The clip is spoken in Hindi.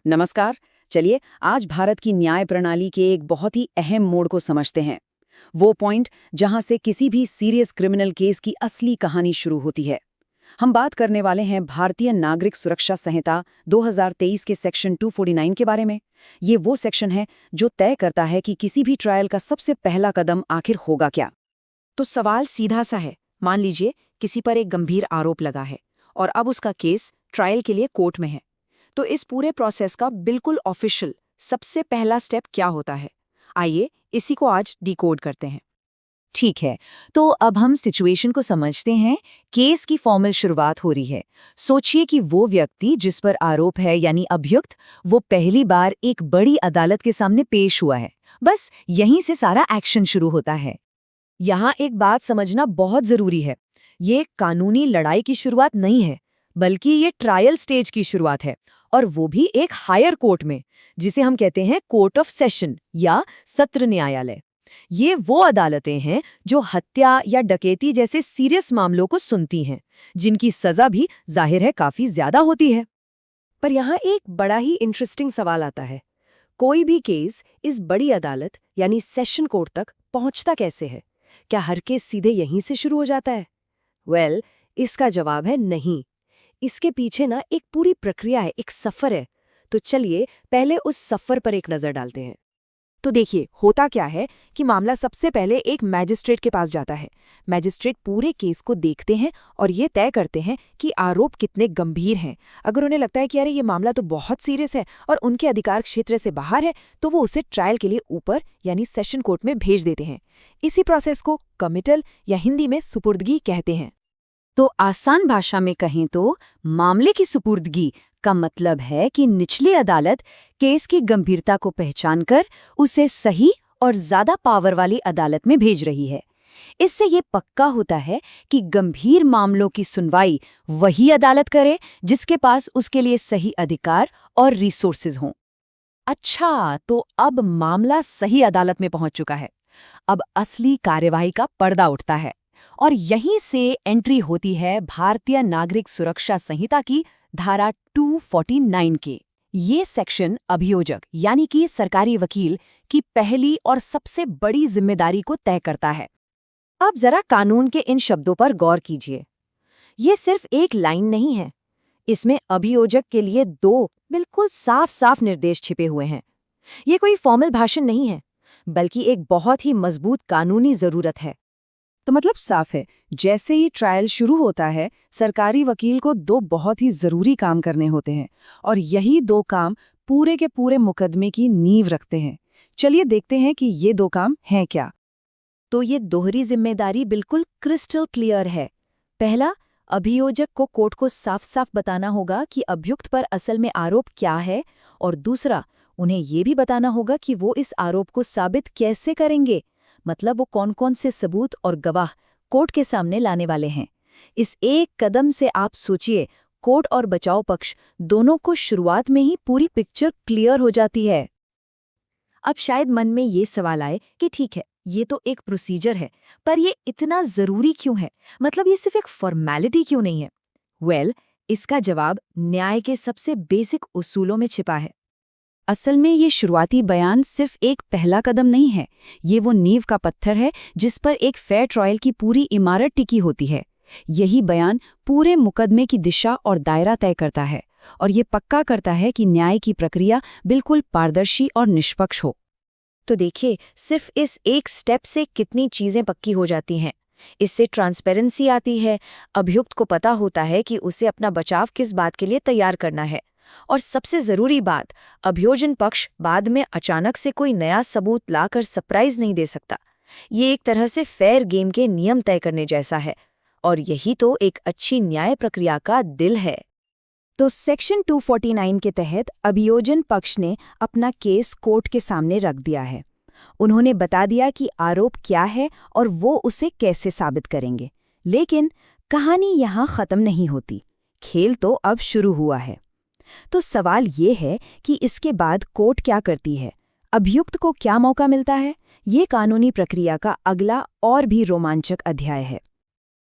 नमस्कार। चलिए आज भारत की न्याय प्रणाली के एक बहुत ही अहम मोड़ को समझते हैं। वो पॉइंट जहां से किसी भी सीरियस क्रिमिनल केस की असली कहानी शुरू होती है। हम बात करने वाले हैं भारतीय नागरिक सुरक्षा संहिता 2023 के सेक्शन 249 के बारे में। ये वो सेक्शन है जो तय करता है कि किसी भी ट्रायल का सबसे पहला कदम आखिर होगा क्या। तो सवाल सीधा सा है। मान लीजिए किसी पर एक गंभीर आरोप लगा है और अब उसका केस ट्रायल के लिए कोर्ट में है। तो इस पूरे प्रोसेस का बिल्कुल ऑफिशियल सबसे पहला स्टेप क्या होता है? आइए इसी को आज डिकोड करते हैं। ठीक है, तो अब हम सिचुएशन को समझते हैं। केस की फॉर्मल शुरुआत हो रही है। सोचिए कि वो व्यक्ति जिस पर आरोप है यानी अभियुक्त, वो पहली बार एक बड़ी अदालत के सामने पेश हुआ है। बस यहीं से सारा एक्शन शुरू होता है। यहाँ एक बात समझना बहुत जरूरी है। ये कानूनी लड़ाई की शुरुआत नहीं है, बल्कि ये ट्रायल स्टेज की शुरुआत है, और वो भी एक हायर कोर्ट में, जिसे हम कहते हैं कोर्ट ऑफ सेशन या सत्र न्यायालय। ये वो अदालतें हैं जो हत्या या डकैती जैसे सीरियस मामलों को सुनती हैं, जिनकी सजा भी जाहिर है काफी ज्यादा होती है। पर यहाँ एक बड़ा ही इंटरेस्टिंग सवाल आता है। कोई भी केस इस बड़ी अदालत यानी सेशन कोर्ट तक पहुंचता कैसे है? क्या हर केस सीधे यहीं से शुरू हो जाता है? वेल, इसका जवाब है नहीं। इसके पीछे ना एक पूरी प्रक्रिया है, एक सफर है। तो चलिए पहले उस सफर पर एक नजर डालते हैं। तो देखिए, होता क्या है कि मामला सबसे पहले एक मैजिस्ट्रेट के पास जाता है। मैजिस्ट्रेट पूरे केस को देखते हैं और ये तय करते हैं कि आरोप कितने गंभीर हैं। अगर उन्हें लगता है कि अरे ये मामला तो बहुत सीरियस है और उनके अधिकार क्षेत्र से बाहर है, तो वो उसे ट्रायल के लिए ऊपर यानी सेशन कोर्ट में भेज देते हैं। इसी प्रोसेस को कमिटल या हिंदी में सुपुर्दगी कहते हैं। तो आसान भाषा में कहें तो मामले की सुपुर्दगी का मतलब है कि निचली अदालत केस की गंभीरता को पहचानकर उसे सही और ज्यादा पावर वाली अदालत में भेज रही है। इससे ये पक्का होता है कि गंभीर मामलों की सुनवाई वही अदालत करे जिसके पास उसके लिए सही अधिकार और रिसोर्सेज हों। अच्छा, तो अब मामला सही अदालत में पहुंच चुका है। अब असली कार्यवाही का पर्दा उठता है और यहीं से एंट्री होती है भारतीय नागरिक सुरक्षा संहिता की धारा 249 के। ये सेक्शन अभियोजक यानी कि सरकारी वकील की पहली और सबसे बड़ी जिम्मेदारी को तय करता है। अब जरा कानून के इन शब्दों पर गौर कीजिए। ये सिर्फ एक लाइन नहीं है, इसमें अभियोजक के लिए दो बिल्कुल साफ साफ निर्देश छिपे हुए हैं। ये कोई फॉर्मल भाषण नहीं है, बल्कि एक बहुत ही मजबूत कानूनी जरूरत है। तो मतलब साफ है, जैसे ही ट्रायल शुरू होता है सरकारी वकील को दो बहुत ही जरूरी काम करने होते हैं और यही दो काम पूरे के पूरे मुकदमे की नींव रखते हैं। चलिए देखते हैं कि ये दो काम हैं क्या। तो ये दोहरी जिम्मेदारी बिल्कुल क्रिस्टल क्लियर है। पहला, अभियोजक को कोर्ट को साफ साफ बताना होगा कि अभियुक्त पर असल में आरोप क्या है, और दूसरा, उन्हें ये भी बताना होगा कि वो इस आरोप को साबित कैसे करेंगे, मतलब वो कौन कौन से सबूत और गवाह कोर्ट के सामने लाने वाले हैं। इस एक कदम से आप सोचिए, कोर्ट और बचाव पक्ष दोनों को शुरुआत में ही पूरी पिक्चर क्लियर हो जाती है। अब शायद मन में ये सवाल आए कि ठीक है, ये तो एक प्रोसीजर है, पर ये इतना जरूरी क्यों है? मतलब ये सिर्फ एक फॉर्मेलिटी क्यों नहीं है? वेल, इसका जवाब न्याय के सबसे बेसिक उसूलों में छिपा है। असल में ये शुरुआती बयान सिर्फ एक पहला कदम नहीं है, ये वो नींव का पत्थर है जिस पर एक फेयर ट्रायल की पूरी इमारत टिकी होती है। यही बयान पूरे मुकदमे की दिशा और दायरा तय करता है और ये पक्का करता है कि न्याय की प्रक्रिया बिल्कुल पारदर्शी और निष्पक्ष हो। तो देखिए, सिर्फ इस एक स्टेप से कितनी चीजें पक्की हो जाती हैं। इससे ट्रांसपेरेंसी आती है, अभियुक्त को पता होता है कि उसे अपना बचाव किस बात के लिए तैयार करना है, और सबसे जरूरी बात, अभियोजन पक्ष बाद में अचानक से कोई नया सबूत लाकर सरप्राइज नहीं दे सकता। ये एक तरह से फेयर गेम के नियम तय करने जैसा है, और यही तो एक अच्छी न्याय प्रक्रिया का दिल है। तो सेक्शन 249 के तहत अभियोजन पक्ष ने अपना केस कोर्ट के सामने रख दिया है। उन्होंने बता दिया कि आरोप क्या है और वो उसे कैसे साबित करेंगे। लेकिन कहानी यहाँ खत्म नहीं होती, खेल तो अब शुरू हुआ है। तो सवाल ये है कि इसके बाद कोर्ट क्या करती है, अभियुक्त को क्या मौका मिलता है? ये कानूनी प्रक्रिया का अगला और भी रोमांचक अध्याय है।